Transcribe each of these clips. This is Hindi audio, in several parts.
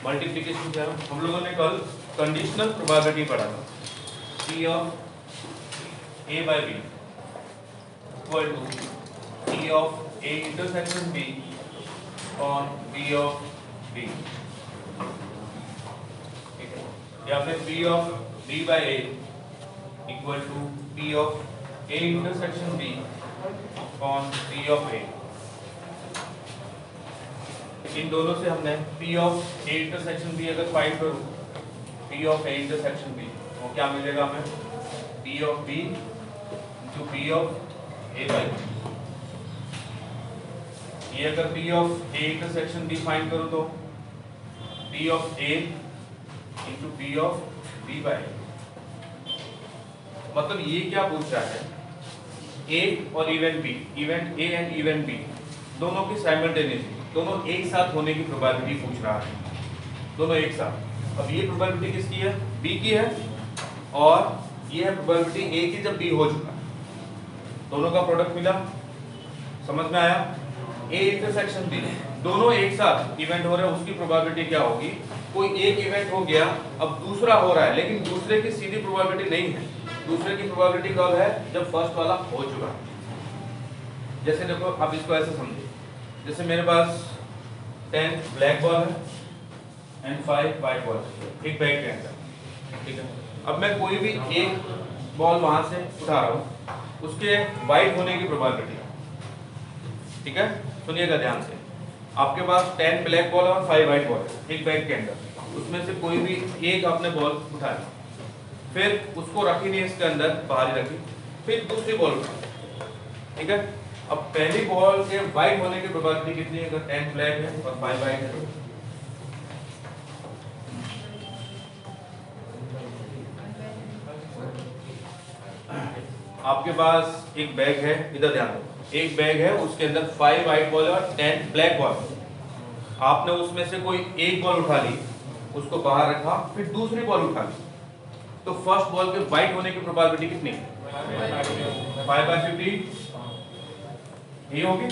मल्टीप्लिकेशन थ्योरम हम लोगों ने कल कंडीशनल प्रोबेबिलिटी पढ़ा था। P of A by B equal to P of A intersection B on P of B, ठीक है, या फिर P of B by A equal to P of A intersection B on P of A। इन दोनों से हमने P of A intersection B अगर फाइंड करूं, P of A intersection B तो क्या मिलेगा हमें? P of B into P of A by B। ये अगर P of A intersection B find करूं तो P of A into P of B by A। मतलब ये क्या पूछ रहा है, A और event B, event A and event B दोनों की साइमल्टेनियसली, दोनों एक साथ होने की प्रोबेबिलिटी पूछ रहा है, दोनों एक साथ। अब ये प्रोबेबिलिटी किसकी है? B की है, और ये है प्रोबेबिलिटी A की जब B हो चुका है। दोनों का प्रोडक्ट मिला, समझ में आया? A इंटरसेक्शन B, दोनों एक साथ इवेंट हो रहे हैं, उसकी प्रोबेबिलिटी क्या होगी? कोई एक इवेंट हो गया, अब दूसरा हो रहा है, लेकिन दूसरे की सीधी प्रोबेबिलिटी नहीं है। दूसरे की प्रोबेबिलिटी कब है? जब फर्स्ट वाला हो चुका है। जैसे देखो, आप इसको ऐसे समझिए, जैसे मेरे पास 10 ब्लैक बॉल है एंड 5 व्हाइट बॉल है एक बैग के अंदर, ठीक है। अब मैं कोई भी एक बॉल वहां से उठा रहा हूँ, उसके व्हाइट होने की प्रोबेबिलिटी, ठीक है, सुनिएगा ध्यान से। आपके पास 10 ब्लैक बॉल और 5 व्हाइट बॉल है एक बैग के अंदर, उसमें से कोई भी एक आपने बॉल उठाया, फिर उसको रखी नहीं इसके अंदर, बाहर ही रखी, फिर दूसरी बॉल उठाई, ठीक है। अब पहली बॉल के व्हाइट होने की प्रोबेबिलिटी कितनी है? अगर 10 ब्लैक है और 5 व्हाइट है, आपके पास एक बैग है, इधर ध्यान दो, एक बैग है, उसके अंदर 5 व्हाइट बॉल और 10 ब्लैक बॉल। आपने उसमें से कोई एक बॉल उठा ली, उसको बाहर रखा, फिर दूसरी बॉल उठा ली, तो फर्स्ट बॉल के व्हाइट होने की प्रोबेबिलिटी कितनी है? 5/50 ये होगी।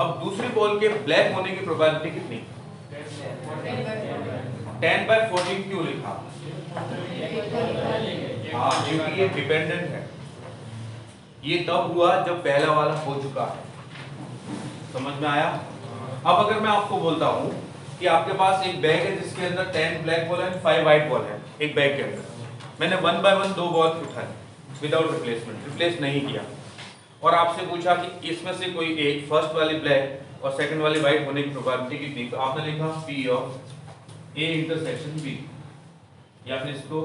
अब दूसरी बॉल के ब्लैक होने की प्रोबेबिलिटी कितनी? 10/14 क्यों लिखा? हाँ, क्योंकि ये डिपेंडेंट है। ये तब हुआ जब पहला वाला हो चुका है, समझ में आया? अब अगर मैं आपको बोलता हूँ कि आपके पास एक बैग है जिसके अंदर 10 ब्लैक बॉल है 5 व्हाइट बॉल है एक बैग के अंदर, मैंने 1 बाय 1 दो बॉल उठाई विदाउट रिप्लेसमेंट, रिप्लेस नहीं किया, और आपसे पूछा कि इसमें से कोई एक फर्स्ट वाली ब्लैक और सेकंड वाली व्हाइट होने की प्रोबेबिलिटी कितनी, तो आपने लिखा P of A intersection B, या फिर इसको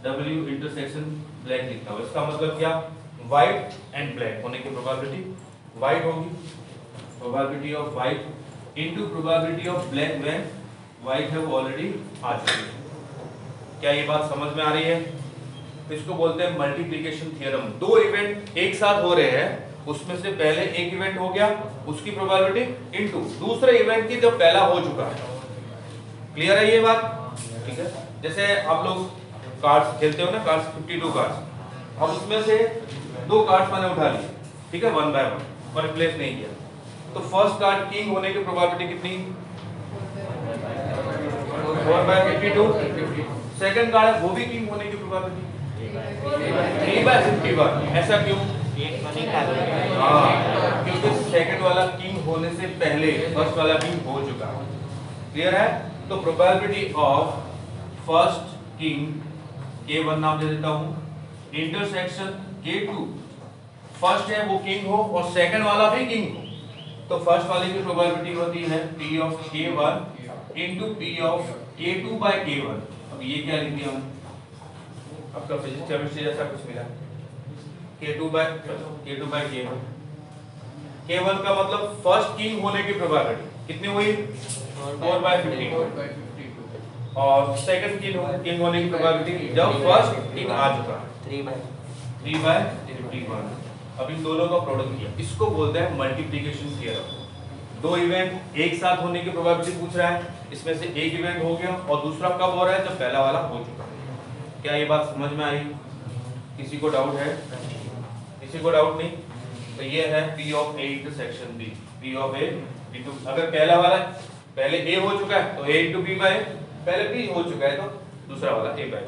W इंटरसेक्शन ब्लैक लिखा हुआ। इसका मतलब क्या? व्हाइट एंड ब्लैक होने की प्रोबेबिलिटी व्हाइट होगी, probability of white into probability of black when white है ऑलरेडी आ चुकी है। क्या ये बात समझ में आ रही है? इसको बोलते हैं मल्टीप्लिकेशन थ्योरम। दो इवेंट एक साथ हो रहे हैं, उसमें से पहले एक इवेंट हो गया, उसकी प्रोबेबिलिटी इनटू दूसरे इवेंट की जब पहला हो चुका है। क्लियर है ये बात? ठीक है। जैसे आप लोग कार्ड्स खेलते हो ना, कार्ड्स 52 कार्ड्स, अब उसमें से दो कार्ड्स मैंने उठा लिए, ठीक है, 1 बाय 1 और रिप्लेस नहीं किया, तो फर्स्ट कार्ड किंग होने की प्रोबेबिलिटी कितनी? 4/52। सेकंड कार्ड है वो भी किंग होने की प्रोबेबिलिटी 3/51। ऐसा क्यों? हाँ, क्योंकि सेकंड वाला किंग होने से पहले फर्स्ट वाला किंग हो चुका है। क्लियर है? तो probability of first king K1 नाम दे देता हूं, इंटरसेक्शन K2, फर्स्ट है वो किंग हो और सेकंड वाला भी किंग हो, तो फर्स्ट वाले की प्रोबेबिलिटी होती है P of K1 into P of K2 by K1। अब ये क्या लिख दिया हमने? आपका फिजिक्स केमिस्ट्री जैसा कुछ मिला, K2 by K1। K1 का मतलब फर्स्ट किंग होने की प्रोबेबिलिटी कितनी हुई? 4/52। और सेकंड किंग होने की प्रोबेबिलिटी जब फर्स्ट किंग आ चुका है 3/51। अब इन दोनों का प्रोडक्ट किया, इसको बोलते हैं मल्टीप्लिकेशन थ्योरम। दो इवेंट एक साथ होने की प्रोबेबिलिटी पूछ रहा है, इसमें से एक इवेंट हो गया और दूसरा कब हो रहा है? जब पहला वाला हो चुका है। क्या ये बात समझ में आई? किसी को डाउट है? किसी को डाउट नहीं? तो ये है P of A intersection B, P of A into, अगर पहले ए हो चुका है तो ए इंटू बी बाय, पहले बी हो चुका है तो दूसरा वाला ए बाय।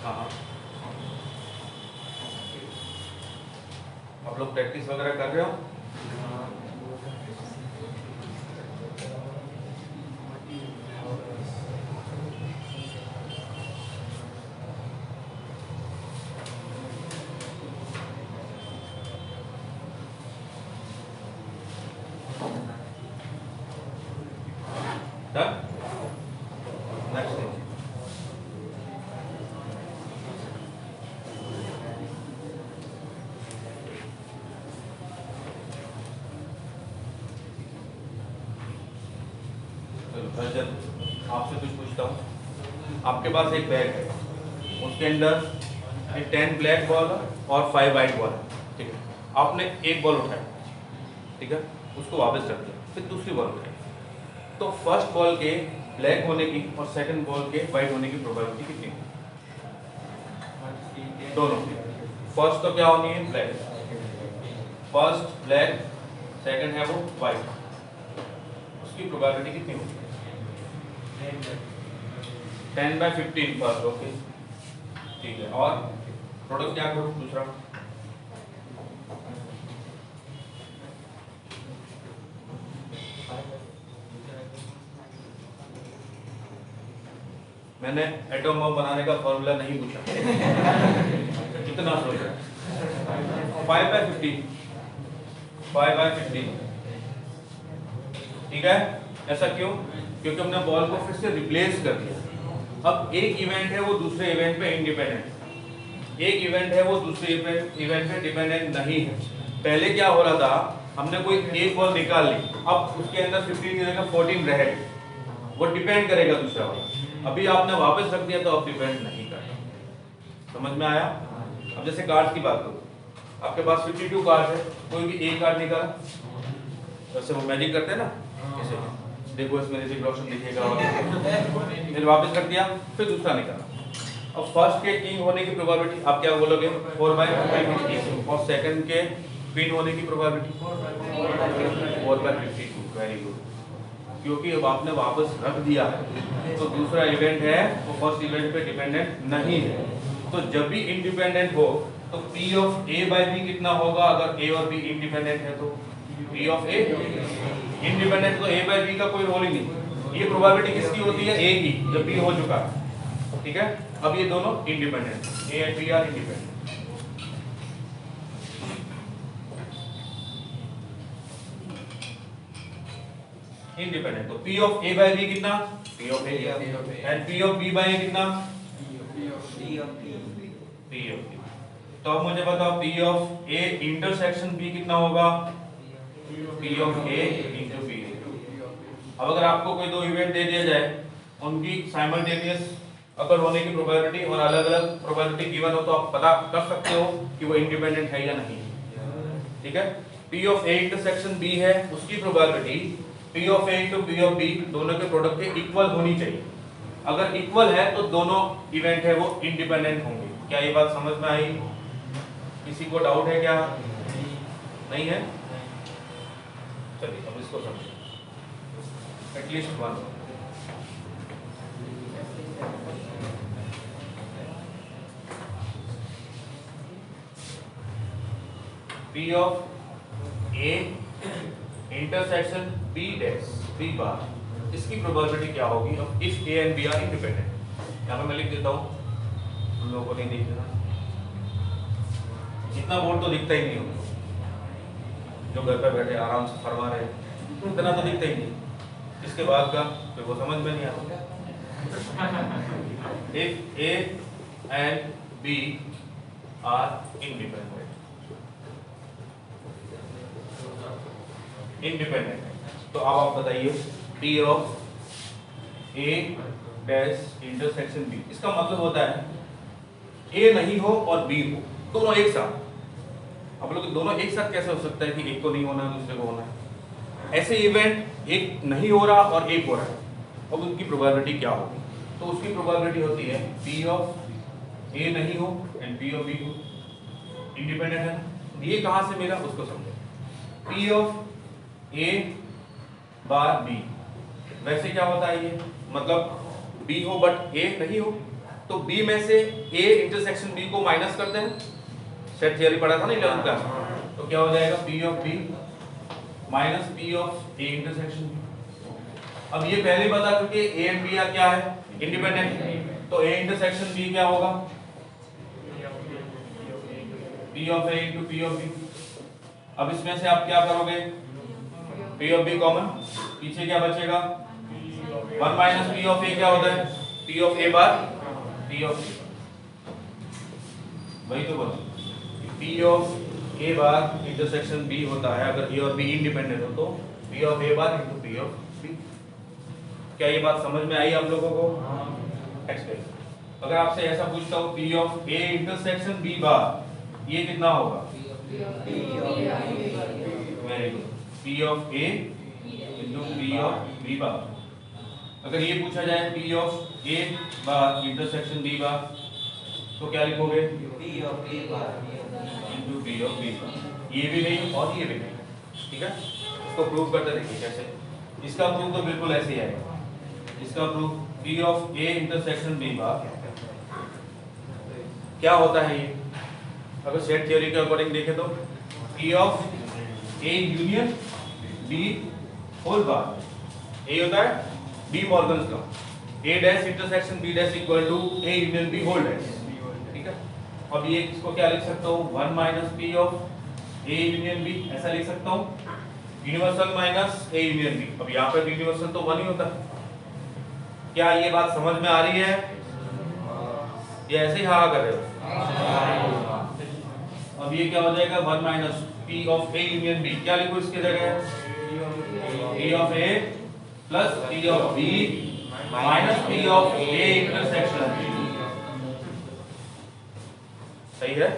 हाँ आप लोग प्रैक्टिस वगैरह कर रहे हो? नेक्स्ट आपसे कुछ पूछता हूँ। आपके पास एक बैग है, उसके अंदर 10 ब्लैक बॉल और 5 वाइट बॉल है, ठीक है। आपने एक बॉल उठाया, ठीक है, उसको वापस रख दिया, फिर दूसरी बॉल उठाई, तो फर्स्ट बॉल के ब्लैक होने की और सेकंड बॉल के वाइट होने की प्रोबेबिलिटी कितनी है? दोनों। फर्स्ट तो क्या होनी है? ब्लैक। फर्स्ट ब्लैक, सेकंड है वो वाइट, उसकी प्रोबेबिलिटी कितनी होगी? 10/15 फर्स्ट, ओके ठीक है। और प्रोडक्ट क्या करूँ दूसरा? मैंने एटम बम बनाने का फॉर्मूला नहीं पूछा कितना सोच रहा है? 5/15, 5/15, ठीक है। ऐसा क्यों? क्योंकि हमने बॉल को फिर से रिप्लेस कर दिया। अब एक इवेंट है वो दूसरे इवेंट पे इंडिपेंडेंट, एक इवेंट है वो दूसरे इवेंट पे डिपेंडेंट नहीं है। पहले क्या हो रहा था, हमने कोई एक बॉल निकाल ली, अब उसके अंदर 15 की जगह 14 रह गए, वो डिपेंड करेगा दूसरा वाला। अभी आपने वापस रख दिया तो अब डिपेंड नहीं करता। समझ में आया? अब जैसे कार्ड की बात करो, आपके पास 52 कार्ड है, कोई भी एक कार्ड निकाला, वैसे वो मैजिक करते हैं ना, ऐसे देखो इसमें ऋतिक रोशन दिखेगा, फिर वापस रख दिया, फिर दूसरा निकाला। अब फर्स्ट के किंग होने की प्रोबेबिलिटी आप क्या बोलोगे? 4/52 और सेकंड के क्वीन होने की प्रोबेबिलिटी 4/52। वेरी गुड, क्योंकि अब आपने वापस रख दिया है तो दूसरा इवेंट है वो फर्स्ट इवेंट पे डिपेंडेंट नहीं है। तो जब भी इंडिपेंडेंट हो तो P of A by B कितना होगा? अगर A और B इंडिपेंडेंट है तो P ऑफ A इंडिपेंडेंट, तो A बाय B का कोई रोल ही नहीं। ये प्रोबेबिलिटी किसकी होती है? A की, जब B हो चुका है, ठीक है। अब ये दोनों independent, A and B are independent. Independent तो P of A by B कितना? P of A and P of B by A कितना? P of B। तो अब मुझे बताओ P of A intersection B कितना होगा? P of A into B। अब अगर आपको कोई दो इवेंट दे दिया जाए, उनकी साइमल्टेनियस अगर होने की प्रोबेबिलिटी और अलग-अलग प्रोबेबिलिटी गिवन हो, तो आप पता कर सकते हो कि वो इंडिपेंडेंट है या नहीं, ठीक है। P of A intersection B है, उसकी probability P of A into P of B दोनों के प्रोडक्ट के इक्वल होनी चाहिए। अगर इक्वल है तो दोनों इवेंट है वो इंडिपेंडेंट होंगे। क्या ये बात समझ में आई? किसी को डाउट है क्या? नहीं है? चलिए अब इसको समझिए, at least one. P of A intersection B dash B bar, इसकी प्रोबेबिलिटी क्या होगी? अब if A and B are independent, यहाँ पे मैं लिख देता हूँ, उन लोगों को नहीं दिखना, इतना बोर्ड तो दिखता ही नहीं होगा, जो घर पे बैठे आराम से फरमा रहे इतना तो दिखता ही नहीं, इसके बाद का फिर वो समझ में नहीं आता। If A and B are independent, तो अब आप बताइए P of A dash intersection B, इसका मतलब होता है A नहीं हो और B हो, दोनों एक साथ। आप लोग दोनों एक साथ कैसे हो सकता है कि एक को नहीं होना है दूसरे को होना है? ऐसे इवेंट एक नहीं हो रहा और एक हो रहा है, अब उनकी प्रोबेबिलिटी क्या होगी? तो उसकी प्रोबेबिलिटी होती है P ऑफ A नहीं हो एंड P ऑफ B हो, इंडिपेंडेंट है, ये कहां से मिला उसको समझो। P of A bar B, वैसे क्या होता है ये, मतलब B हो बट A नहीं हो, तो B में से A इंटरसेक्शन B को माइनस करते हैं, सेट थियरी पढ़ा था ना 11th क्लास में, तो क्या हो जाएगा P of B minus P of A intersection B। अब ये पहले बता चुके A एंड B क्या है, इंडिपेंडेंट, तो A इंटरसेक्शन B क्या होगा, P of A into P of B। अब इसमें से आप क्या करोगे, P ऑफ B कॉमन, पीछे क्या बचेगा, 1 माइनस P ऑफ A क्या होता है, P of A bar P of A, वही तो बोला, P of A bar intersection B होता है अगर A और B इंडिपेंडेंट हो तो P of A bar into P of B। क्या ये बात समझ में आई आप लोगों को? एक्सप्लेन। अगर आपसे ऐसा पूछता हूँ P of A intersection B बार, ये कितना होगा, very good, P of A into P of B बार। अगर ये पूछा जाए P of A bar intersection B बार, तो क्या लिखोगे, P of A bar into P of B बार। ये भी नहीं और ये भी नहीं, ठीक है। इसको प्रूव करते देखिए कैसे। इसका प्रूफ तो बिल्कुल ऐसे ही आएगा, इसका proof P of A intersection B बार क्या होता है ये, अगर सेट थ्योरी के अकॉर्डिंग देखें तो P of A union B whole bar, A होता है B Morgan's law, A dash intersection B dash equal to A union B whole dash, ठीक है। अब ये इसको क्या लिख सकता हूँ, 1 minus P of A union B, ऐसा लिख सकता हूँ, universal minus A union B। अब यहाँ पे यूनिवर्सल तो 1 ही होता है। क्या ये बात समझ में आ रही है, ये ऐसे ही हाँ कर रहे हो। अब ये क्या हो जाएगा, 1 minus P of A union B, क्या लिखो इसके जगह, P of A plus P of B minus P of A intersection B, सही है।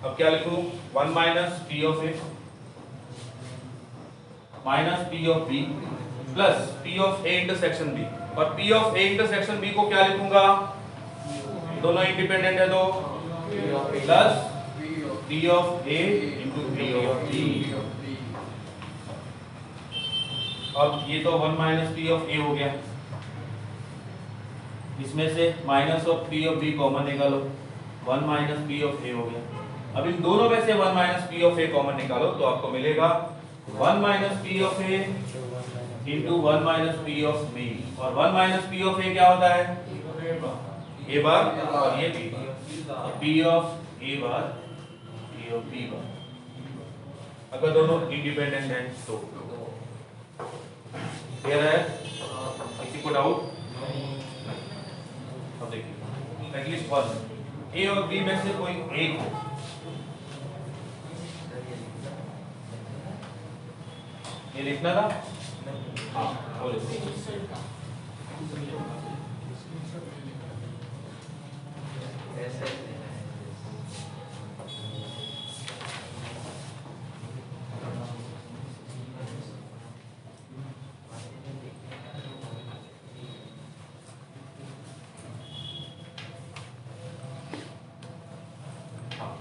अब क्या लिखूं, 1 minus P of A minus P of B plus P of A intersection B, और P of A intersection B को क्या लिखूंगा, दोनों इंडिपेंडेंट है तो plus P of A into P of B। अब ये तो 1 माइनस P ऑफ A हो गया, इसमें से minus of P of B common निकालो, 1 माइनस P ऑफ A हो गया। अब इन दोनों में से 1 minus P of A common निकालो तो आपको मिलेगा 1 minus P of A into 1 minus P of B, और 1 माइनस P ऑफ A क्या होता है, A बार, और ये P of A bar P of B बार, अगर दोनों इंडिपेंडेंट हैं तो। क्लियर है, किसी को डाउट? अब देखिए एटलीस्ट वन, A और B में से कोई एक हो, ये लिखना था, हाँ बोलो।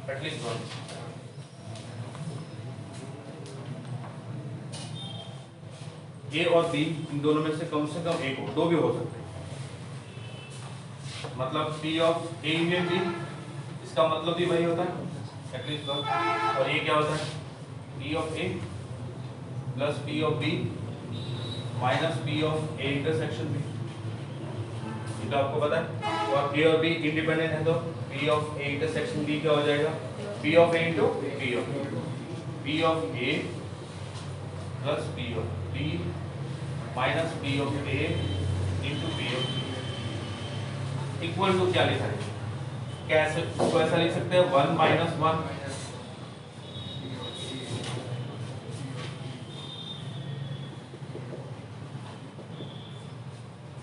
एटलीस्ट वन, A और B इन दोनों में से कम एक हो, दो भी हो सकते हैं, मतलब P of A union B, इसका मतलब भी वही होता है एटलीस्ट वन, और ये क्या होता है P of A plus P of B minus P of A intersection B, ये तो आपको पता है। और A और B इंडिपेंडेंट है तो P of A intersection B क्या हो जाएगा, P of A into P of A plus P of B minus P of A into P of B equal to क्या लिखा है, कैसे इसको ऐसा लिख सकते हैं 1 माइनस 1,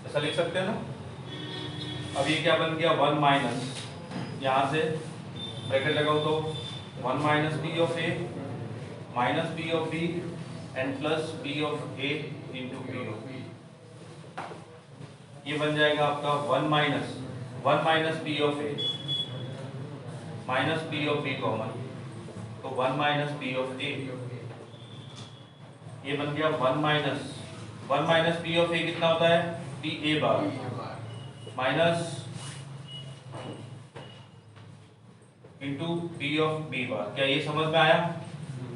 ऐसा लिख सकते हैं ना। अब ये क्या बन गया, 1 माइनस, यहाँ से ब्रैकेट लगाओ तो 1 minus P of A minus P of B and plus P of A into P of B, ये बन जाएगा आपका 1 minus P of A minus P of B common, तो 1 माइनस पी ऑफ ए, ये बन गया 1 माइनस पी ऑफ ए कितना होता है P A bar minus into P of B bar. क्या ये समझ में आया?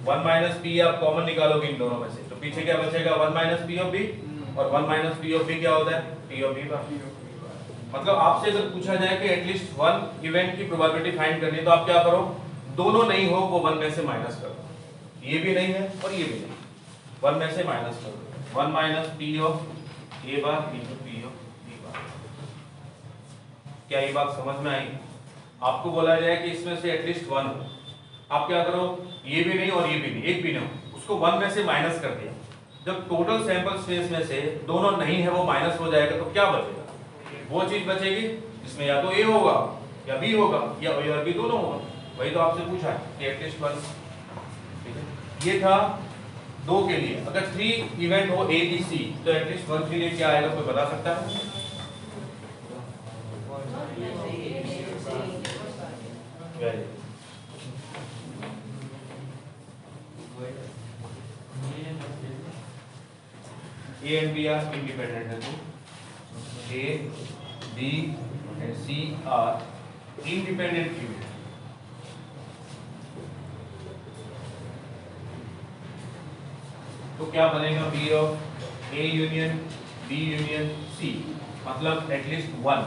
1 माइनस पी आप कॉमन निकालोगे इन दोनों में से, तो पीछे क्या बचेगा 1 माइनस पी ऑफ बी, और 1 माइनस पी ऑफ बी क्या होता है पी ऑफ बी बार। मतलब आपसे अगर पूछा जाए कि एटलीस्ट 1 इवेंट की प्रोबेबिलिटी फाइंड करनी है तो आप क्या करो, दोनों नहीं हो वो 1 में से माइनस कर दो, ये भी नहीं है और ये भी नहीं, 1 में से माइनस कर दो, 1 minus P of A bar into P of B bar. क्या ये बात समझ में आई? आपको बोला जाए कि इसमें से एटलीस्ट 1 हो, आप क्या करो, ये भी नहीं और ये भी नहीं, एक भी नहीं हो, उसको 1 में से माइनस कर दिया। जब टोटल सैंपल स्पेस में से दोनों नहीं है वो माइनस हो जाएगा तो क्या बचेगा, वो चीज बचेगी जिसमें या तो ए होगा या बी होगा या ए और बी दोनों होगा। वही तो आपसे पूछा है कि एटलीस्ट 1। ठीक है, ये था 2 के लिए। अगर 3 इवेंट हो ए बी सी तो एटलीस्ट 1 के लिए क्या आएगा, कोई बता सकता है? A and B are independent है, तो A, B and C are independent event। तो क्या बनेगा B of A union B union C, मतलब एटलीस्ट 1।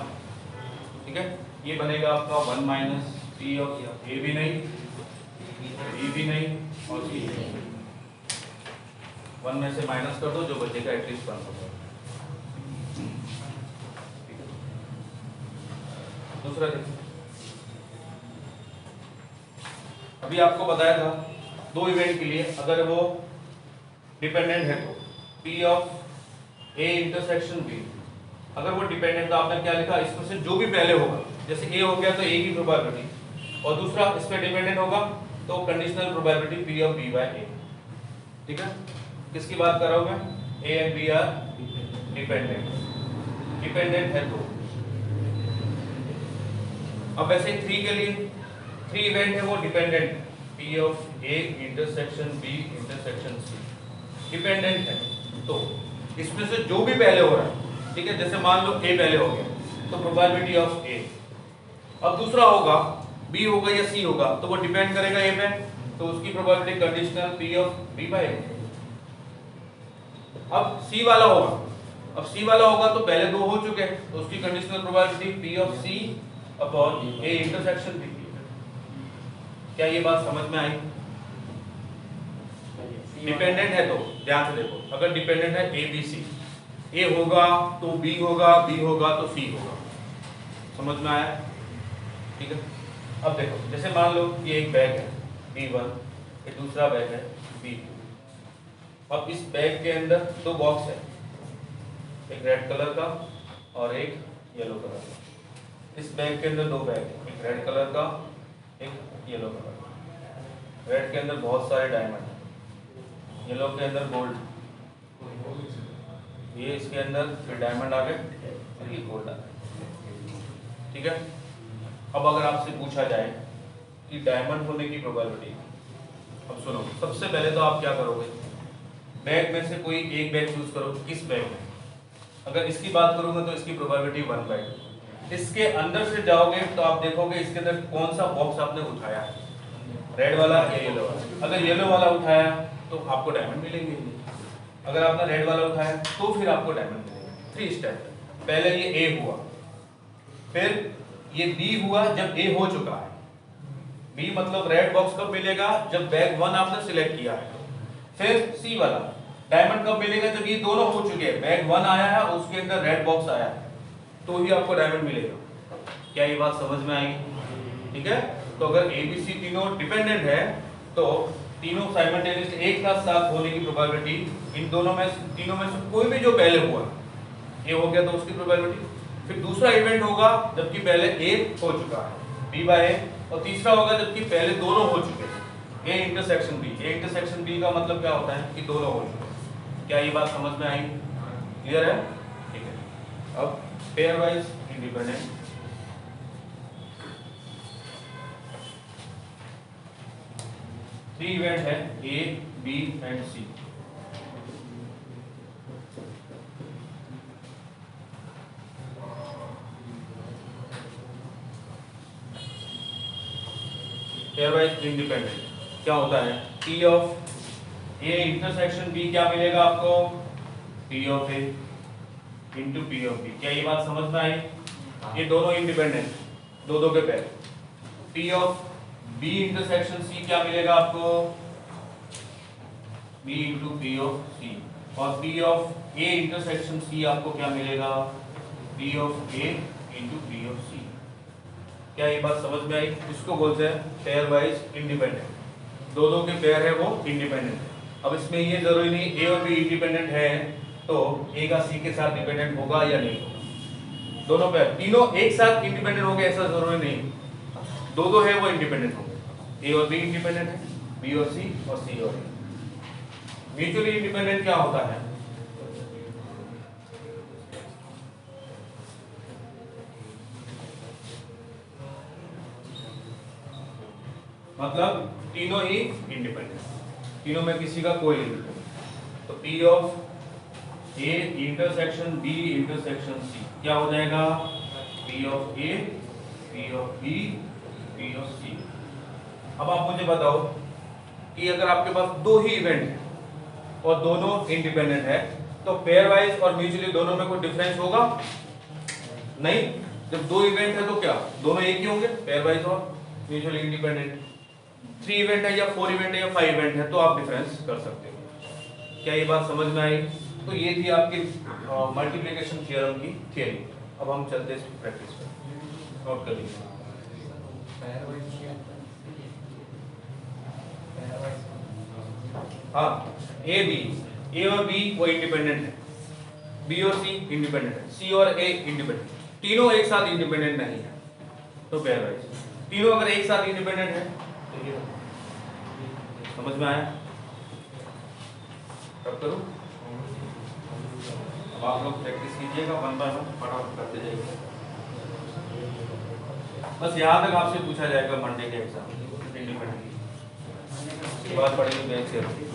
ठीक है, ये बनेगा आपका 1 माइनस पी ऑफ ए भी नहीं बी भी नहीं और सी भी नहीं, 1 में से माइनस कर दो, जो बचेगा एटलीस्ट 1 होगा। दूसरा देखिए, अभी आपको बताया था 2 इवेंट के लिए अगर वो डिपेंडेंट है तो P of A intersection B, अगर वो डिपेंडेंट तो आपने क्या लिखा, इसमें से जो भी पहले होगा, जैसे A हो गया तो A की प्रोबेबिलिटी और दूसरा इस पे डिपेंडेंट होगा तो conditional probability P of B by A। ठीक है, किसकी बात कर रहा हूं मैं, A and B are dependent है तो। अब वैसे 3 के लिए 3 इवेंट है वो dependent, P of A intersection B intersection C dependent है, तो इसमें से जो भी पहले हो रहा है, ठीक है, जैसे मान लो A पहले हो गया तो प्रोबेबिलिटी ऑफ A, अब दूसरा होगा B होगा या C होगा तो वो डिपेंड करेगा A पे, तो उसकी probability conditional P of B by A। अब C वाला होगा, अब C वाला होगा तो पहले 2 हो चुके हैं तो उसकी conditional probability P of C upon A intersection B। क्या ये बात समझ में आई? डिपेंडेंट है तो ध्यान से देखो, अगर डिपेंडेंट है A B C, A होगा तो B होगा, B होगा तो C होगा, समझ में आया? ठीक है, अब देखो जैसे मान लो ये एक बैग है B1, ये दूसरा बैग है B2। अब इस बैग के अंदर 2 बॉक्स है, एक रेड कलर का और एक येलो कलर का। इस बैग के अंदर 2 बैग है, एक रेड कलर का एक येलो कलर का। रेड के अंदर बहुत सारे डायमंड है, येलो के अंदर गोल्ड, ये इसके अंदर फिर डायमंड आ गए और ये गोल्ड आ गए। ठीक है, अब अगर आपसे पूछा जाए कि डायमंड होने की प्रोबेबिलिटी, अब सुनो, सबसे पहले तो आप क्या करोगे, बैग में से कोई एक बैग चूज करो, किस बैग में, अगर इसकी बात करूंगा तो इसकी प्रोबेबिलिटी 1 बाय। इसके अंदर से जाओगे तो आप देखोगे इसके अंदर कौन सा बॉक्स आपने उठाया है, रेड वाला या येलो वाला। अगर येलो वाला उठाया तो आपको डायमंड मिलेंगे, अगर आपने रेड वाला उठाया तो फिर आपको डायमंड मिलेगा। 3 स्टेप, पहले ये ए हुआ, फिर ये बी हुआ जब ए हो चुका है, बी मतलब रेड बॉक्स कब मिलेगा, जब बैग 1 आपने सिलेक्ट किया है। फिर सी वाला डायमंड कब मिलेगा, जब ये दोनों हो चुके हैं, बैग 1 आया है उसके अंदर रेड बॉक्स आया है, तो ही आपको डायमंड मिलेगा। क्या ये बात समझ में आई? ठीक है, तो अगर ए बी सी तीनों डिपेंडेंट है तो तीनों साइमल्टेनियसली एक साथ होने की प्रोबेबिलिटी, इन दोनों में तीनों में से कोई भी जो पहले हुआ, ए हो गया तो उसकी प्रोबेबिलिटी, फिर दूसरा इवेंट होगा जबकि पहले ए हो चुका है बी बाय ए, और तीसरा होगा जबकि पहले दोनों हो चुके हैं A intersection B. A intersection B का मतलब क्या होता है कि दोनों हो चुके हैं। क्या ये बात समझ में आई? क्लियर है? ठीक है, अब पेयर वाइज इंडिपेंडेंट, 3 इवेंट है A B and C. Pairwise independent क्या होता है, P of A intersection B क्या मिलेगा आपको, P of A into P of B. क्या ये बात समझ में आई? ये दोनों इंडिपेंडेंट, दो दो के pair. P of B intersection C क्या मिलेगा आपको, B into P of C. और P of A intersection C आपको क्या मिलेगा, P of A into P of C. क्या ये बात समझ में आई? इसको बोलते हैं पेयर वाइज इंडिपेंडेंट, दो दो के पेयर है वो इंडिपेंडेंट है। अब इसमें ये जरूरी नहीं ए और बी इंडिपेंडेंट है तो ए का सी के साथ डिपेंडेंट होगा या नहीं होगा। दोनों पेयर तीनों एक साथ इंडिपेंडेंट होंगे ऐसा जरूरी नहीं, दो दो है वो इंडिपेंडेंट होंगे। ए और बी इंडिपेंडेंट है, बी और सी और ए। म्यूचुअली इंडिपेंडेंट क्या होता है, मतलब तीनों ही इंडिपेंडेंट, तीनों में किसी का कोई इंडिपेंडेंट। तो P of A intersection B intersection C क्या हो जाएगा, P of A P of B P of C. अब आप मुझे बताओ कि अगर आपके पास दो ही इवेंट है और दोनों इंडिपेंडेंट है तो पेयर वाइज और म्यूचुअली दोनों में कोई डिफरेंस होगा नहीं। जब दो इवेंट है तो क्या दोनों एक ही होंगे, पेयर वाइज और म्यूचुअली इंडिपेंडेंट। 3 इवेंट है या 4 इवेंट है या 5 इवेंट है तो आप डिफरेंस कर सकते हो। क्या ये बात समझ में आई? तो ये थी आपकी मल्टीप्लिकेशन थ्योरम की थ्योरी। अब हम चलते हैं प्रैक्टिस पर, नोट कर लीजिए। हाँ, ए और बी वो इंडिपेंडेंट है, बी और सी इंडिपेंडेंट है, सी और ए इंडिपेंडेंट, तीनों एक साथ इंडिपेंडेंट नहीं है तो पेयर वाइज। तीनों अगर एक साथ इंडिपेंडेंट है तो ये समझ में आया? कब करूं? अब आप लोग प्रैक्टिस कीजिएगा, 1 बाय 1 फटाफट करते जाइए। बस यहाँ तक आपसे पूछा जाएगा मंडे के एग्जाम इंडिपेंडेंट की बात पड़ेगी बैंक से।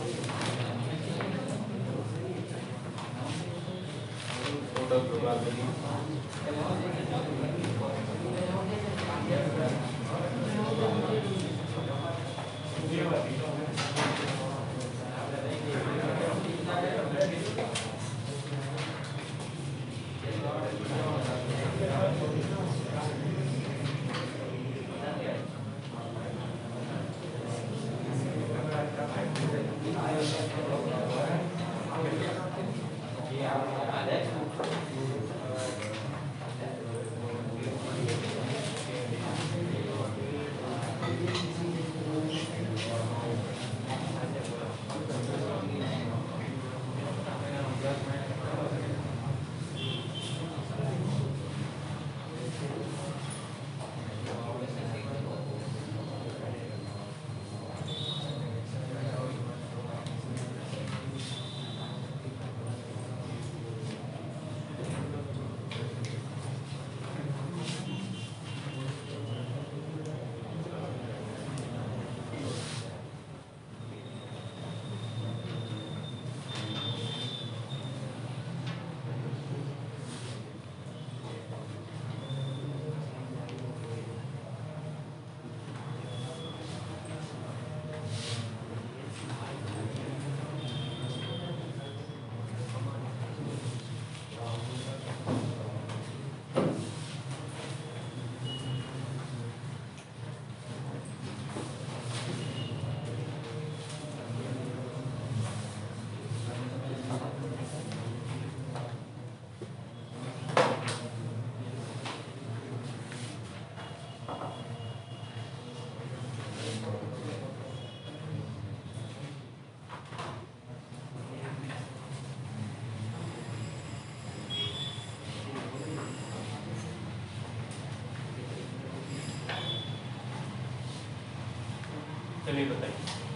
चलिए बताइए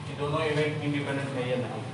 कि दोनों इवेंट इंडिपेंडेंट है या नहीं।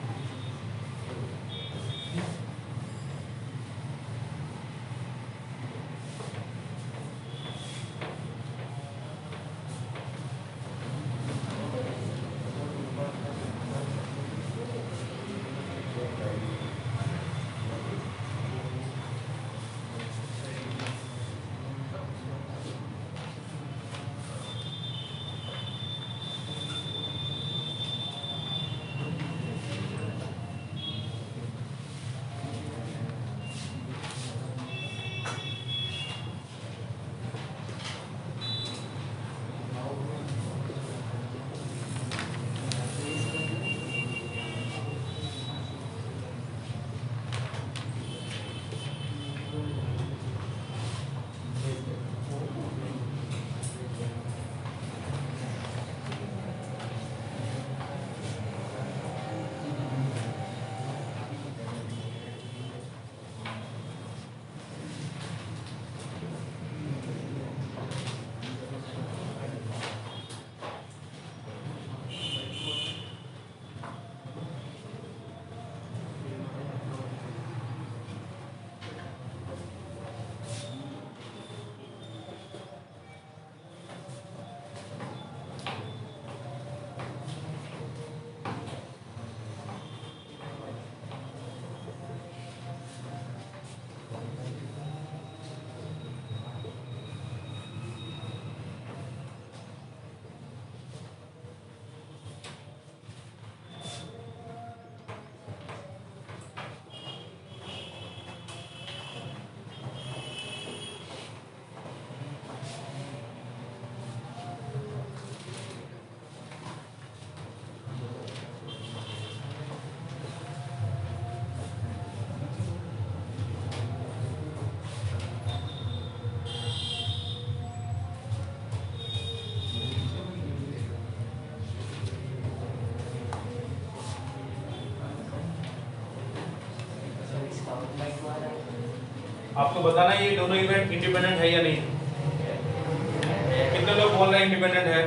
आपको बताना ये दोनों इवेंट इंडिपेंडेंट है या नहीं। कितने लोग बोल रहे हैं इंडिपेंडेंट है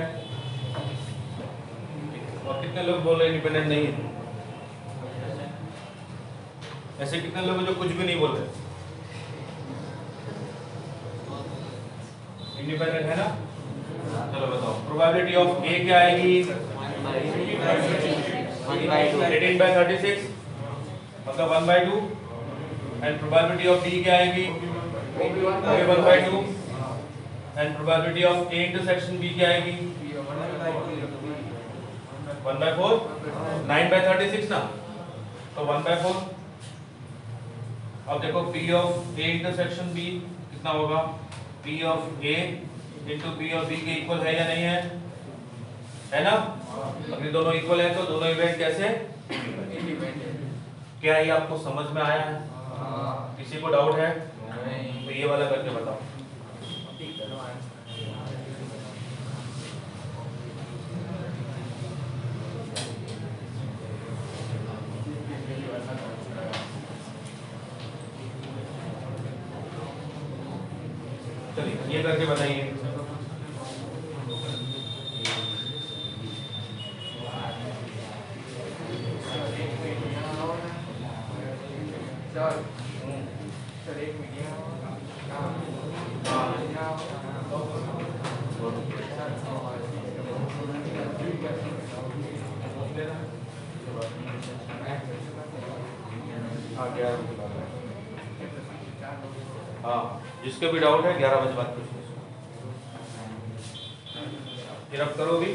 और कितने लोग बोल रहे हैं इंडिपेंडेंट नहीं है? ऐसे कितने लोग जो कुछ भी नहीं बोल रहे? इंडिपेंडेंट है ना? चलो बताओ प्रोबेबिलिटी ऑफ ए क्या आएगी? 18/36 मतलब 1/2 एंड प्रोबेबिलिटी ऑफ बी क्या आएगी? 1/2 and probability of A intersection B क्या आएगी? 1/4 9/36 ना, तो 1/4। अब देखो P of A intersection B कितना होगा? P of A into P of B के इक्वल है या नहीं है ना? अगर दोनों इक्वल है तो दोनों इवेंट कैसे क्या ये आपको समझ में आया है? किसी को डाउट है तो ये वाला करके बताओ। चलिए ये करके बताइए। हाँ जिसके भी डाउट है 11 बजे बात पूछिए। फिर अब करो भी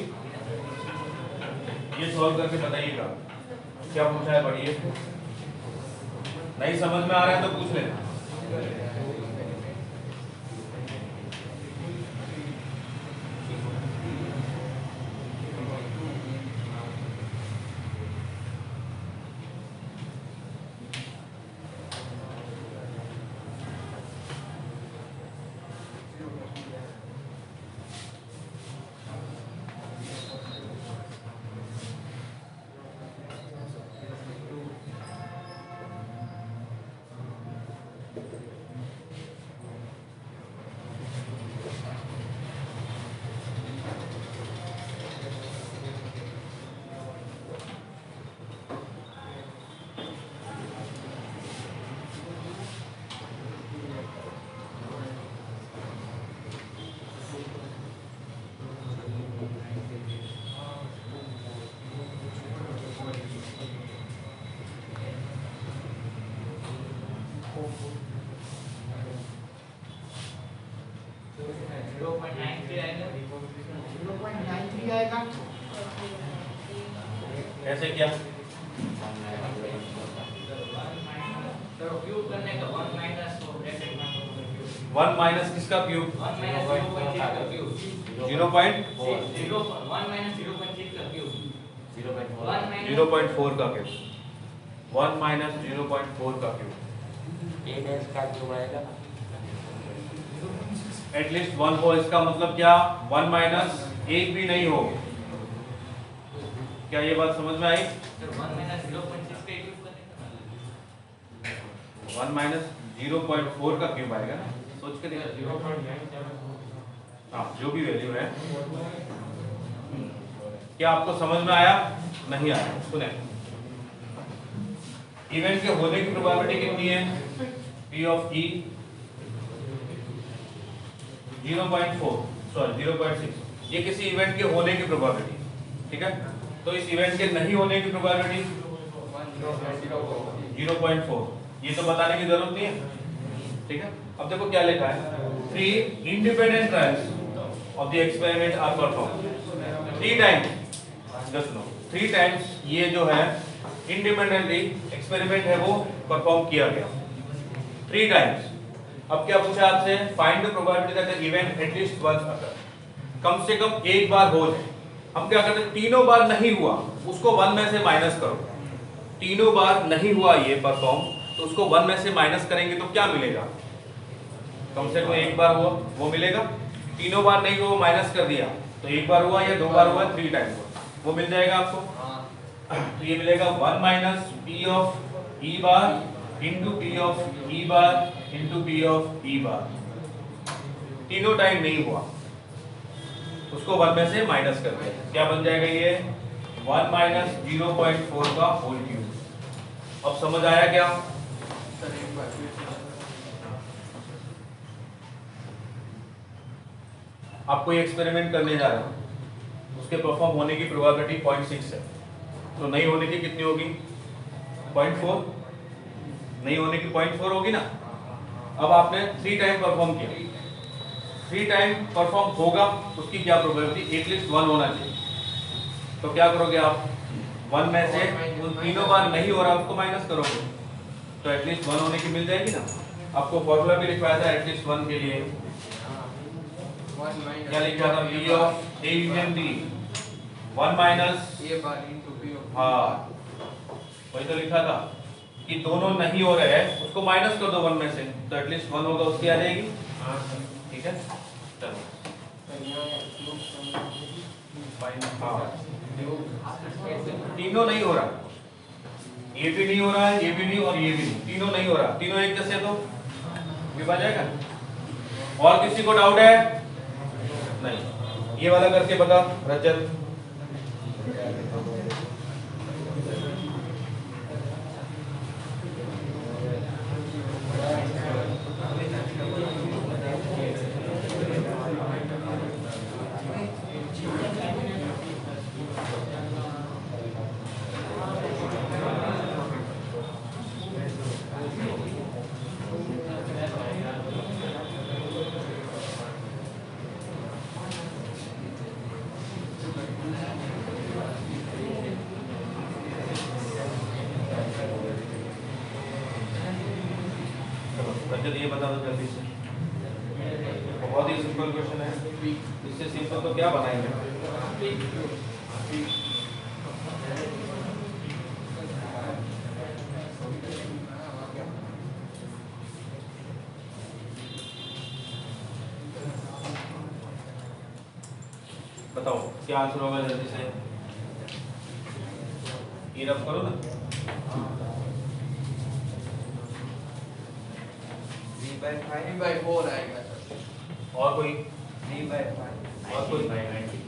ये सॉल्व करके बताइएगा क्या पूछा है। पढ़िए, नहीं समझ में आ रहा है तो पूछ लेना। ऐसे क्या क्यूब करने का 1 माइनस किसका क्यूब? 1 का क्यूब 0.4 1 माइनस 0.6 का क्यूब 0.4 का क्यूब 1 माइनस 0.4 का क्यूब का क्यूब आएगा एटलीस्ट 1 हो। इसका मतलब क्या? 1 माइनस एक भी नहीं हो। क्या ये बात समझ में आई? 1 माइनस 0.6 का क्यूब करने का 1 माइनस 0.4 का क्यूब आएगा ना, सोच के देखो। 0.9 हाँ जो भी वैल्यू है। क्या आपको समझ में आया? नहीं आया? सुने, इवेंट के होने की प्रोबेबिलिटी कितनी है? P of E 0.4 sorry 0.6। ये किसी इवेंट के होने की प्रोबेबिलिटी, ठीक है। तो इस इवेंट के नहीं होने की प्रोबेबिलिटी 0.4। ये तो बताने की जरूरत नहीं है, ठीक है। अब देखो क्या लिखा है, 3 independent trials of the experiment are perform 3 times. Just know 3 times ये जो है इंडिपेंडेंटली एक्सपेरिमेंट है वो परफॉर्म किया गया 3 टाइम्स। अब क्या पूछा आपसे? Find the probability that the event at least once occur. कम से कम एक बार हो जाए। हम क्या करते हैं, तीनों बार नहीं हुआ उसको 1 में से माइनस करो। तीनों बार नहीं हुआ ये परफॉर्म तो उसको 1 में से माइनस करेंगे तो क्या मिलेगा? कम से कम एक बार हुआ वो मिलेगा। तीनों बार नहीं हुआ माइनस कर दिया तो एक बार हुआ या 2 बार हुआ 3 टाइम्स हुआ, वो मिल जाएगा आपको। तो ये मिलेगा 1 minus P of E bar into P of E bar into P of E bar, तीनों टाइम नहीं हुआ, उसको 1 में से माइनस कर दिया, क्या बन जाएगा ये 1 माइनस 0.4 का होल क्यूब। अब समझ आया क्या? आपको ये एक्सपेरिमेंट करने जा रहे हो, उसके परफॉर्म होने की प्रोबेबिलिटी 0.6 है, तो नहीं होने की कितनी होगी 0.4, नहीं होने की 0.4 होगी ना। अब आपने 3 टाइम परफॉर्म किया, 3 टाइम परफॉर्म होगा, उसकी क्या प्रोबेबिलिटी, एटलीस्ट 1 होना चाहिए, तो क्या करोगे आप 1 में से उन तीनों बार नहीं हो रहा उसको माइनस करोगे, तो एटलीस्ट 1 होने की मिल जाएगी ना। आपको फॉर्मूला भी लिखवाया था एटलीस्ट 1 के लिए, क्या लिखा था, P of A union B 1 minus A bar into P of हाँ वही तो लिखा था कि दोनों नहीं हो रहे हैं उसको माइनस कर दो 1 में से, तो एटलीस्ट 1 होगा उसकी आ जाएगी। ठीक है, चलो हाँ तीनों नहीं हो रहा, ये भी नहीं हो रहा है, ये भी नहीं और ये भी नहीं, तीनों नहीं हो रहा, तीनों एक जैसे तो ये बन जाएगा। और किसी को डाउट है? नहीं, ये वाला करके बता रजत। रजत ये बता दो जल्दी से, बहुत ही सिंपल क्वेश्चन है, इससे सिंपल तो क्या बनाएंगे। बताओ क्या आंसर होगा जल्दी से, ये रब करो ना। 3/4 आएगा सर। और कोई 3/5 और कोई 19/90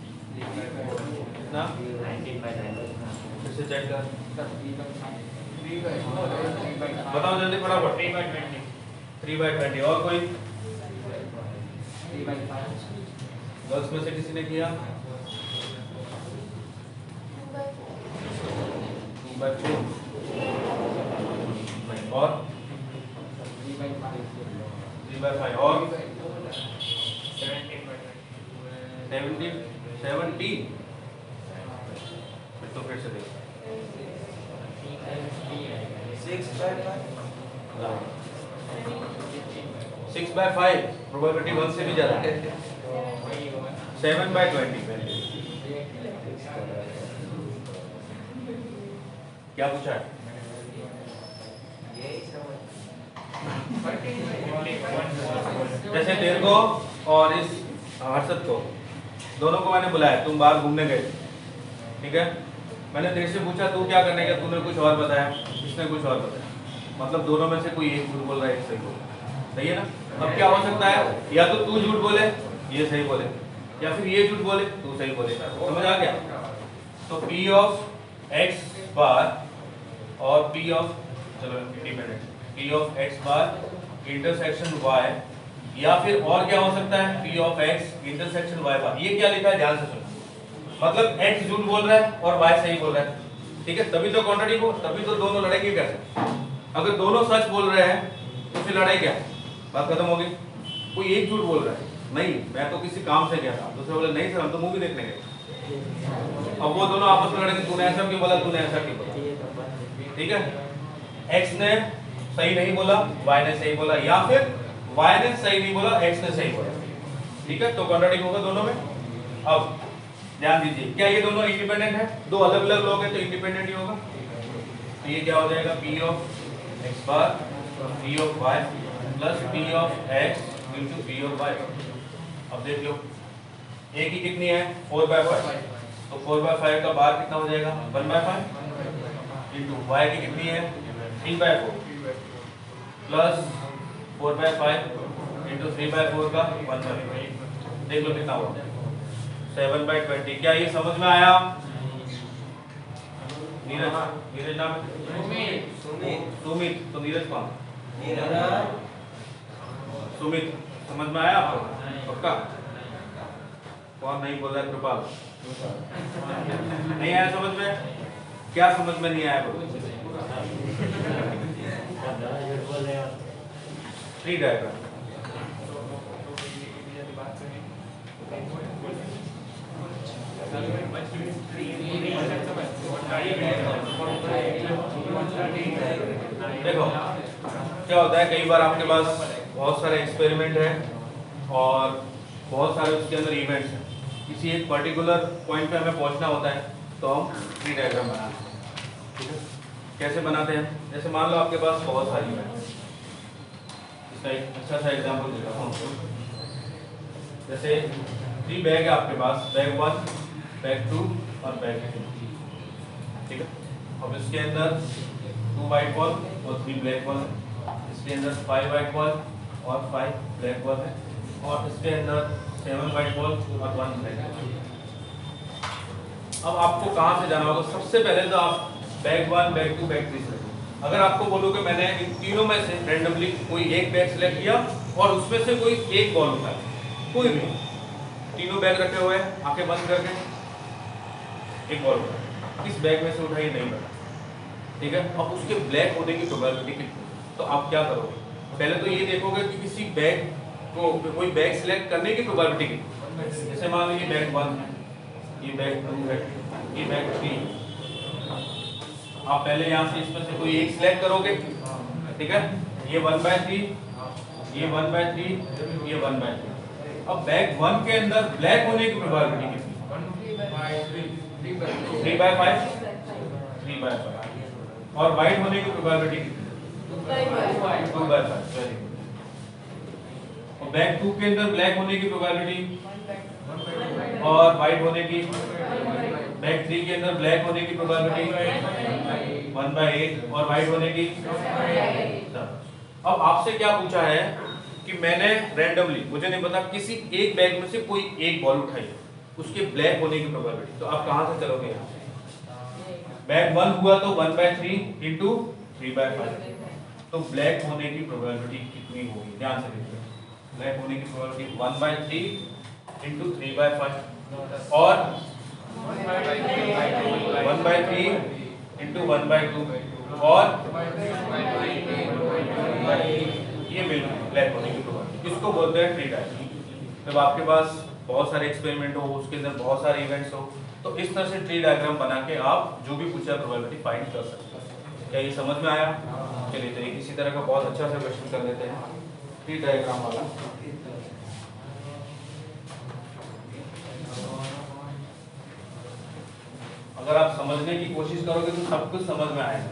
कितना 19/90 फिर से चेक कर, 3/4 है, 3/5 बताओ जल्दी फटाफट। 3/20 3/20 और कोई 3/5 गर्ल्स में से किसी ने किया 2/4 नहीं, और 3/5 और 70 तो फिर से देखो 6/5 प्रोबेबिलिटी 1 से भी ज्यादा है। 7/20 क्या पूछा है? जैसे तेरे को और इस हर्षद को दोनों को मैंने बुलाया, तुम बाहर घूमने गए, ठीक है, मैंने तेरे से पूछा तू क्या करने गया, तूने कुछ और बताया, इसने कुछ और बताया, मतलब दोनों में से कोई एक झूठ बोल रहा है, एक सही बोल रहा है, सही है ना। अब क्या हो सकता है, या तो तू झूठ बोले ये सही बोले, या फिर ये झूठ बोले तू सही बोले, समझ आ गया। तो P ऑफ x बार और P ऑफ, चलो independent, P of x bar intersection y, या फिर और क्या हो सकता है P of x intersection y बार। ये क्या लिखा है ध्यान से सुनो, मतलब x झूठ बोल रहा है और y सही बोल रहा है, ठीक है, तभी तो कॉन्ट्राडिक्ट हो, तभी तो दोनों लड़ेंगे कैसे। अगर दोनों सच बोल रहे हैं तो फिर लड़ाई क्या, बात खत्म हो गई। कोई एक झूठ बोल रहा है, नहीं मैं तो किसी काम से गया था, दूसरे बोले नहीं सर हम तो मूवी देखने गए, अब वो दोनों आपस में लड़ेंगे, तूने ऐसा क्यों बोला, तूने ऐसा क्यों बोला, ठीक है। x ने सही नहीं बोला, y ने सही बोला, या फिर y ने सही नहीं बोला, x ने सही बोला, ठीक है, तो कॉन्ट्राडिक्ट होगा दोनों में। अब ध्यान दीजिए, क्या ये दोनों इंडिपेंडेंट है, दो अलग अलग लोग हैं तो इंडिपेंडेंट ही होगा, तो ये क्या हो जाएगा P of x bar P of y plus P of x into P of y। अब देख लो a की कितनी है 4/5, तो 4/5 का बार कितना हो जाएगा 1/5 इंटू y की कितनी है 3/4, प्लस 4/5 इंटू 3/4 का 1/5। देख लो कितना हुआ 7/20। क्या ये समझ में आया? नीरज नाम सुमित। तो नीरज कौन? सुमित। समझ में आया आपको? पक्का? कौन नहीं बोल रहा है? कृपाल। नहीं आया समझ में? क्या समझ में नहीं आया? Tree diagram. देखो क्या होता है, कई बार आपके पास बहुत सारे एक्सपेरिमेंट हैं और बहुत सारे उसके अंदर इवेंट्स हैं। किसी एक पर्टिकुलर पॉइंट पे हमें पहुंचना होता है तो हम ट्री डायग्राम बनाते हैं। ठीक है, कैसे बनाते हैं? जैसे मान लो आपके पास बहुत सारी इवेंट्स। इसका एक अच्छा सा एग्जांपल देता हूँ। जैसे 3 बैग है आपके पास, बैग 1, बैग 2 और बैग 3। ठीक है, अब इसके अंदर 2 व्हाइट बॉल और 3 ब्लैक बॉल है। इसके अंदर 5 व्हाइट बॉल और 5 ब्लैक बॉल है और इसके अंदर 7 व्हाइट बॉल और 1 ब्लैक बॉल। अब आपको कहाँ से जाना होगा? सबसे पहले तो आप बैग 1, बैग 2, बैग 3 सेलेक्ट। अगर आपको बोलो कि मैंने इन तीनों में से रैंडमली कोई एक बैग सेलेक्ट किया और उसमें से कोई एक बॉल उठाया, कोई भी, तीनों बैग रखे हुए हैं, आंखें बंद करके एक बॉल उठाया, किस बैग में से उठाई नहीं पता। ठीक है, अब उसके ब्लैक होने की प्रोबेबिलिटी कितनी? तो आप क्या करोगे? पहले तो ये देखोगे कि किसी बैग को कोई बैग सिलेक्ट करने की प्रोबेबिलिटी कितनी। जैसे मान लीजिए बैग 1 है, ये बैग 2 है, ये बैग 3। आप पहले यहाँ से इसमें से कोई एक सिलेक्ट करोगे। ठीक है, ये 1/3, ये 1/3, ये 1/3। अब बैग 1 के अंदर ब्लैक होने की प्रोबेबिलिटी कितनी? 3/5, 3/5। और व्हाइट होने की प्रोबेबिलिटी कितनी? 2/5। 2/5। Very good. और बैग 2 के अंदर ब्लैक होने की प्रोबेबिलिटी और व्हाइट होने की, बैग 3 के अंदर ब्लैक होने की प्रोबेबिलिटी 1/8 और व्हाइट होने की। अब आपसे क्या पूछा है कि मैंने रैंडमली, मुझे नहीं पता, किसी एक बैग में से कोई एक बॉल उठाई, उसके ब्लैक होने की प्रोबेबिलिटी। तो आप कहां से चलोगे? यहाँ बैग 1 हुआ तो 1/3 इंटू 3/5। तो ब्लैक होने की प्रोबेबिलिटी कितनी होगी? ध्यान से देखिए, ब्लैक होने की प्रोबेबिलिटी 1/3 इंटू 3/5 और 1/3 इंटू 1/2 और ये मिल ब्लैक होने की प्रोबेबिलिटी। इसको बोलते हैं ट्री डायग्राम। जब आपके पास बहुत सारे एक्सपेरिमेंट हो, उसके अंदर बहुत सारे इवेंट्स हो, तो इस तरह से ट्री डायग्राम बना के आप जो भी पूछा प्रोबेबिलिटी फाइंड कर सकते हैं। क्या ये समझ में आया? चलिए तो इसी तरह का बहुत अच्छा सा क्वेश्चन कर लेते हैं, ट्री डायग्राम वाला। अगर आप समझने की कोशिश करोगे तो सब कुछ समझ में आएगा।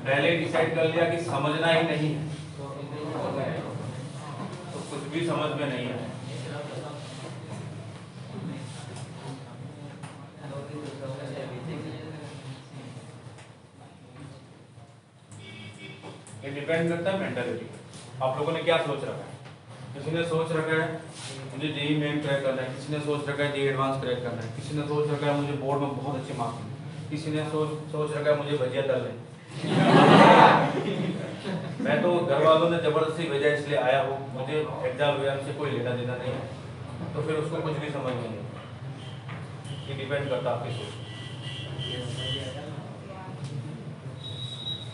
पहले डिसाइड कर लिया कि समझना ही नहीं है तो कुछ भी समझ में नहीं है। ये डिपेंड करता है मेंटालिटी। आप लोगों ने क्या सोच रखा है? किसी ने सोच रखा है मुझे जेईई मेन क्रैक करना है, किसी ने सोच रखा है जेईई एडवांस क्रैक करना है, किसी ने सोच रखा है मुझे बोर्ड में बहुत अच्छे मार्क्स, किसी ने सोच रखा है मुझे भजिया तलना है। मैं तो घर वालों ने जबरदस्ती भेजा इसलिए आया हूँ, मुझे एग्जाम से कोई लेना देना नहीं है, तो फिर उसको कुछ भी समझ नहीं है। ये डिपेंड करता है आपकी सोच।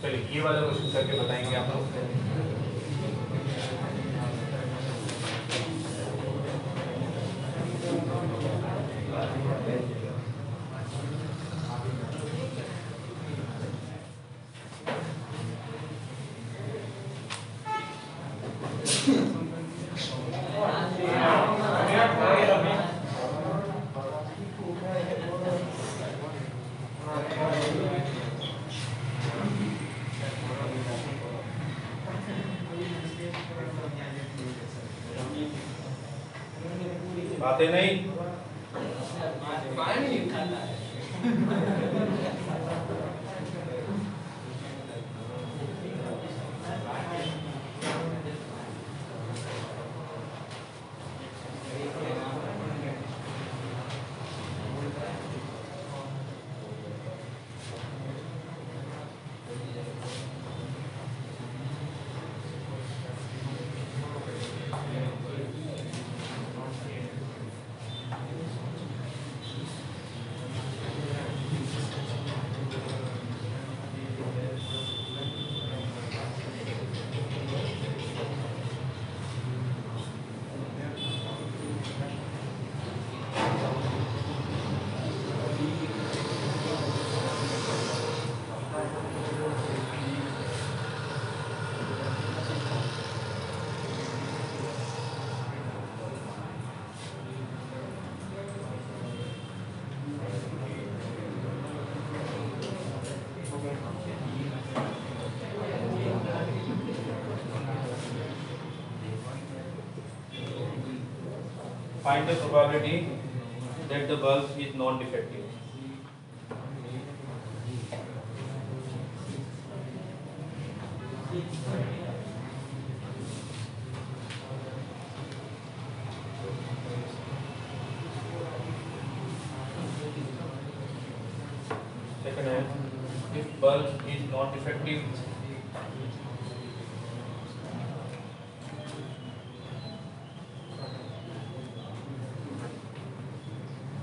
चलिए ये वाला क्वेश्चन करके बताएंगे आप लोग। बातें नहीं। find the probability that the bulb is not defective. Second है, if bulb is not defective,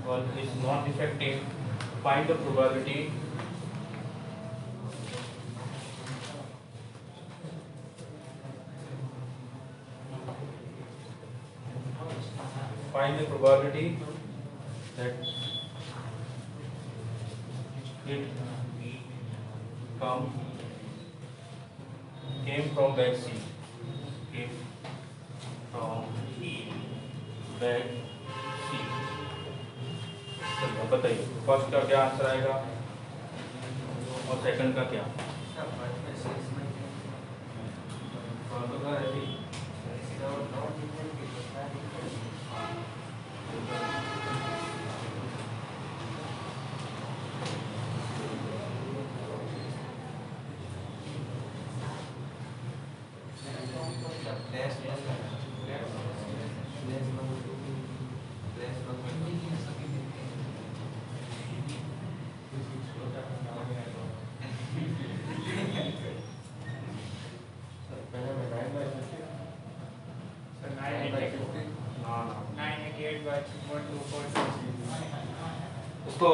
bulb is not defective, find the probability that it came from bag C. Came from bag C. चलिए अब बताइए फर्स्ट का क्या आंसर आएगा और सेकंड का क्या? उसको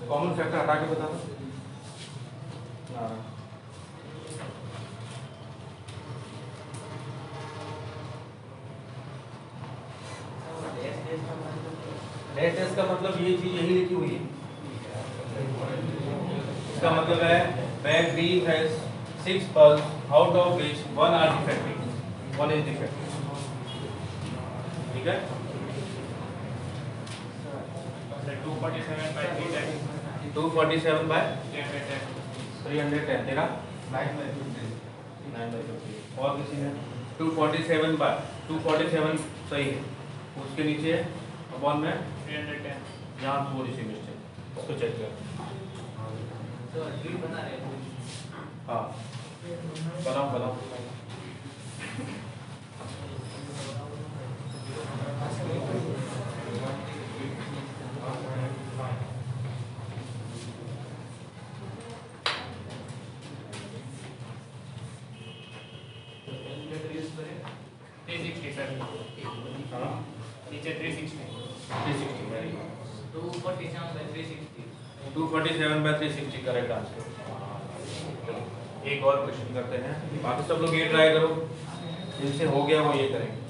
कॉमन फैक्टर हटा के बता दो। डैश का मतलब ये चीज यही लिखी हुई है। इसका मतलब है bag B has 6 bulbs out of which 1 are defective, 1 is defective। ठीक है? 247 by 310 247 by 310 310 तेरा 9 by 15 9 by 50 और किसी ने 247 by 247 सही है, उसके नीचे अपॉन में 310 यहाँ थोड़ी सी मिस्टेक, उसको चेक कर। तो ट्री बना रहे हैं। हाँ बनाओ बनाओ। हाँ 360 very good. 247 by 360 correct answer. एक और क्वेश्चन करते हैं, बाकी सब लोग ये ट्राई करो, जिनसे हो गया वो ये करेंगे।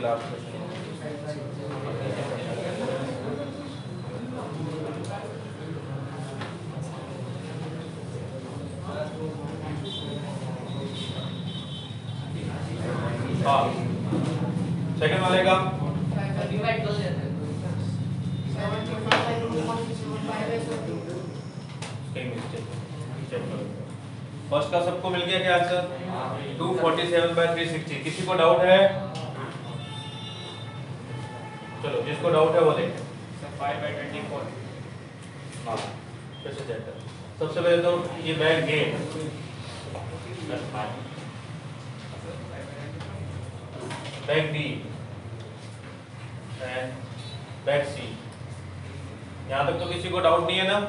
लास्ट क्वेश्चन हाँ सेकंड वाले का फर्स्ट का सबको मिल गया क्या आंसर? 247 by 360। किसी को डाउट है? चलो जिसको डाउट है वो देखें। 5 by 24 हाँ फिर से चेक कर। सबसे पहले तो ये bag A bag B and bag C. यहाँ तक तो किसी को डाउट नहीं है ना?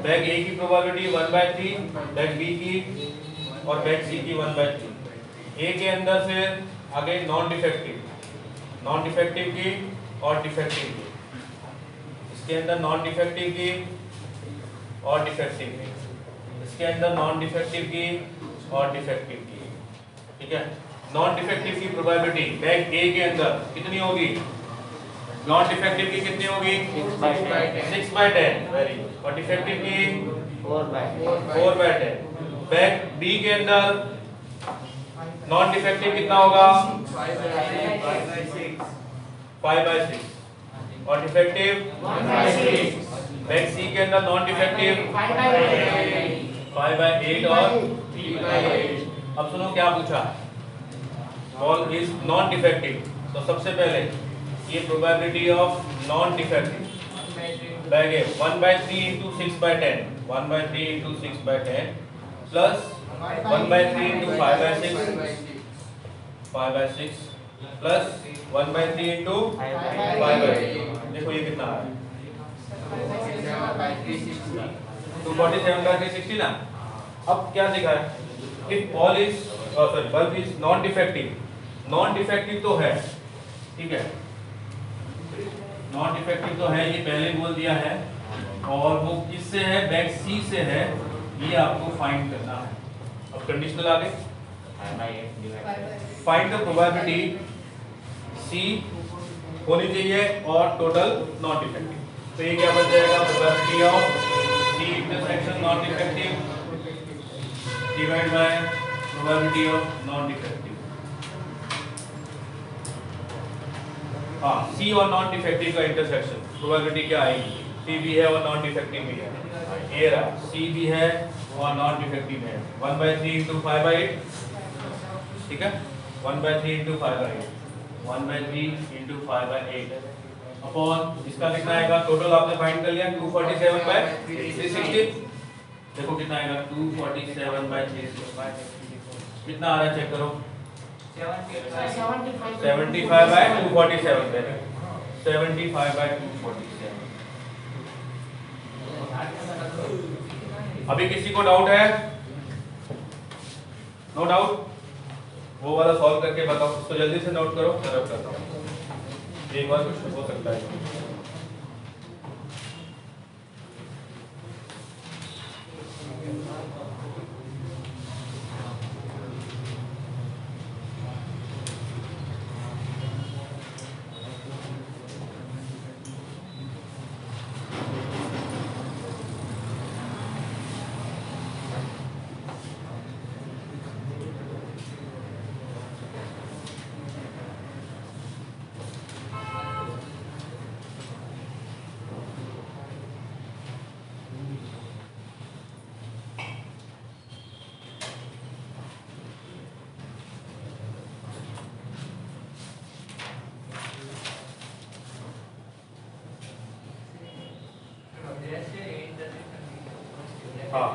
बैग ए की प्रोबेबिलिटी 1/3, बैग बी की और बैग सी की 1/3। ए के अंदर फिर आगे नॉन डिफेक्टिव की और डिफेक्टिव की, इसके अंदर नॉन डिफेक्टिव की और डिफेक्टिव की, इसके अंदर नॉन डिफेक्टिव की और डिफेक्टिव की। ठीक है, नॉन डिफेक्टिव की प्रोबेबिलिटी बैग ए के अंदर कितनी होगी? नॉन डिफेक्टिव की कितनी होगी? 6/10। Very good. और डिफेक्टिव की 4/10। बैग बी के अंदर नॉन डिफेक्टिव कितना होगा? 5/6 और डिफेक्टिव 1/6। बैग सी के अंदर नॉन डिफेक्टिव 5/8 और 3/8। अब सुनो क्या पूछा, बॉल इज नॉन डिफेक्टिव। तो सबसे पहले ये probability of non defective bag है 1/3 into 6/10, 1/3 into 6/10 plus 1/3 into 5/6, 5/6 plus 1/3 into 5/8। देखो ये कितना आ रहा है? 247/360 ना। अब क्या दिखा है? If ball is sorry bulb is non defective, non defective तो है, ठीक है, नॉन डिफेक्टिव तो है, ये पहले बोल दिया है, और वो किससे है? बैग सी से है, ये आपको फाइंड करना है। अब कंडीशनल आ गए, फाइंड द प्रोबेबिलिटी सी होनी चाहिए और टोटल नॉन डिफेक्टिव। तो ये क्या बन जाएगा? Probability of C intersection non defective divide by probability of non defective. हाँ, सी और नॉन डिफेक्टिव का इंटरसेक्शन प्रोबेबिलिटी क्या आएगी? सी भी है और नॉन डिफेक्टिव भी है। ये रहा, सी भी है और नॉन डिफेक्टिव है। 1/3 into 5/8, ठीक है, 1/3 into 5/8, 1/3 into 5/8 अपॉन इसका कितना आएगा? टोटल आपने फाइंड कर लिया 247/360। देखो कितना आएगा? 247/360 कितना आ रहा है? चेक करो। 75/247 75/247। अभी किसी को डाउट है? No doubt? वो वाला सॉल्व करके बताओ, उसको जल्दी से नोट करो, मैं रब करता हूँ। एक बार कुछ हो सकता है। हाँ,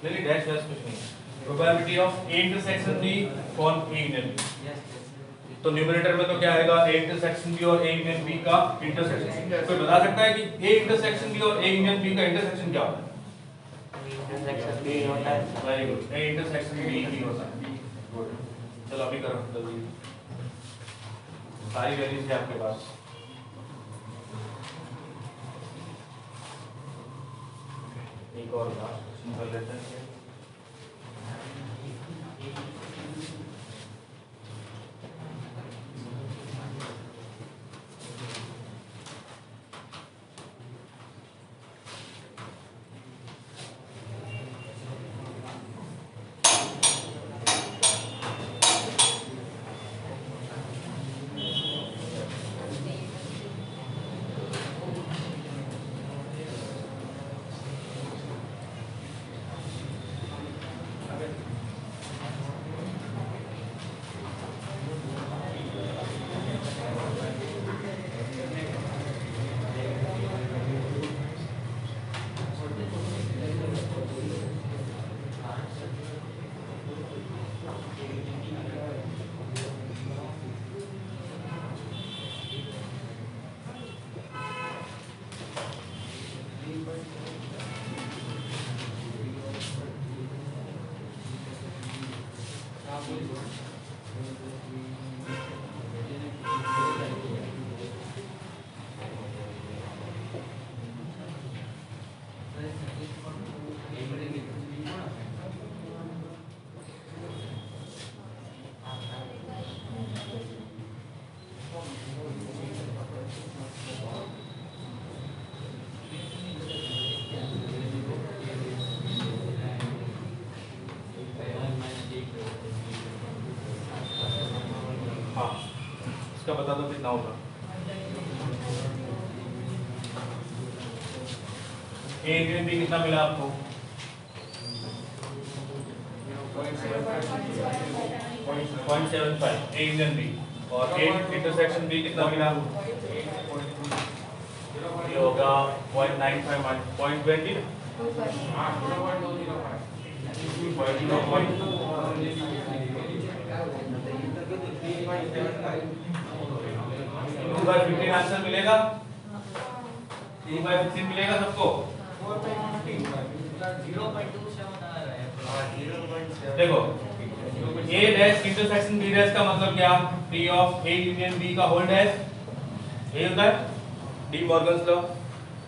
नहीं डैश वैश कुछ नहीं। Probability of A intersection B for A union B. तो न्यूमरेटर में तो क्या आएगा? ए इंटरसेक्शन बी और ए यूनियन बी का इंटरसेक्शन। कोई बता सकता है कि ए इंटरसेक्शन बी और ए यूनियन बी का इंटरसेक्शन क्या होता है? इंटरसेक्शन बी होता है। Very good, A intersection B भी होता है। गुड, चलो अभी करो जल्दी, सारी वैल्यूज है आपके पास। एक और क्वेश्चन कर लेते हैं। इसका बता दो कितना होगा। ए यूनियन बी कितना मिला आपको? 0.75 ए यूनियन बी, और ए इंटरसेक्शन बी कितना मिला? ये होगा 0.95 माइनस 0.20 2/15 आंसर मिलेगा? 2/15 मिलेगा सबको? 0.27 आ रहा है। देखो A dash intersection B dash का मतलब क्या? P of A union B का होल डैश ए होता है डी मॉर्गन्स लॉ,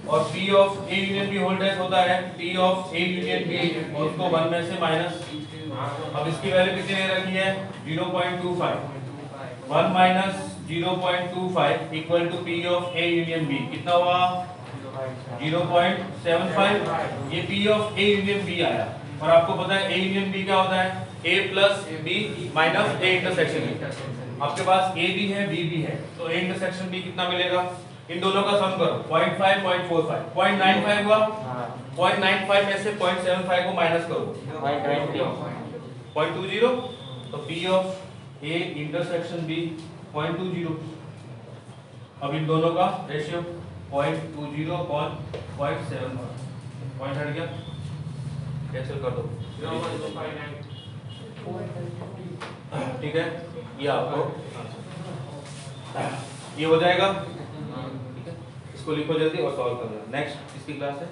और P of A union B whole dash होता है P of A union B, उसको 1 में से माइनस। अब इसकी वैल्यू कितनी ले रखी है? 0.25। 1 minus 0.25 equal to P of A union B कितना हुआ? 0.75। ये P of A union B आया, और आपको पता है ए यूनियन बी क्या होता है? A plus B minus A intersection B. आपके पास ए भी है बी भी है, तो ए इंटरसेक्शन बी कितना मिलेगा? इन दोनों का सम करो। 0.5 0.45 0.95 हुआ। 0.95 में से 0.75 को माइनस करो 0.20, तो P of A intersection B 0.20। अब इन दोनों का रेशियो 0.20 अपॉन 0.75 पॉइंट हट गया, कैंसिल कर दो। 0.259 ठीक है, ये आपको ये हो जाएगा। ठीक है, इसको लिखो जल्दी और सॉल्व कर दो। नेक्स्ट किसकी क्लास है?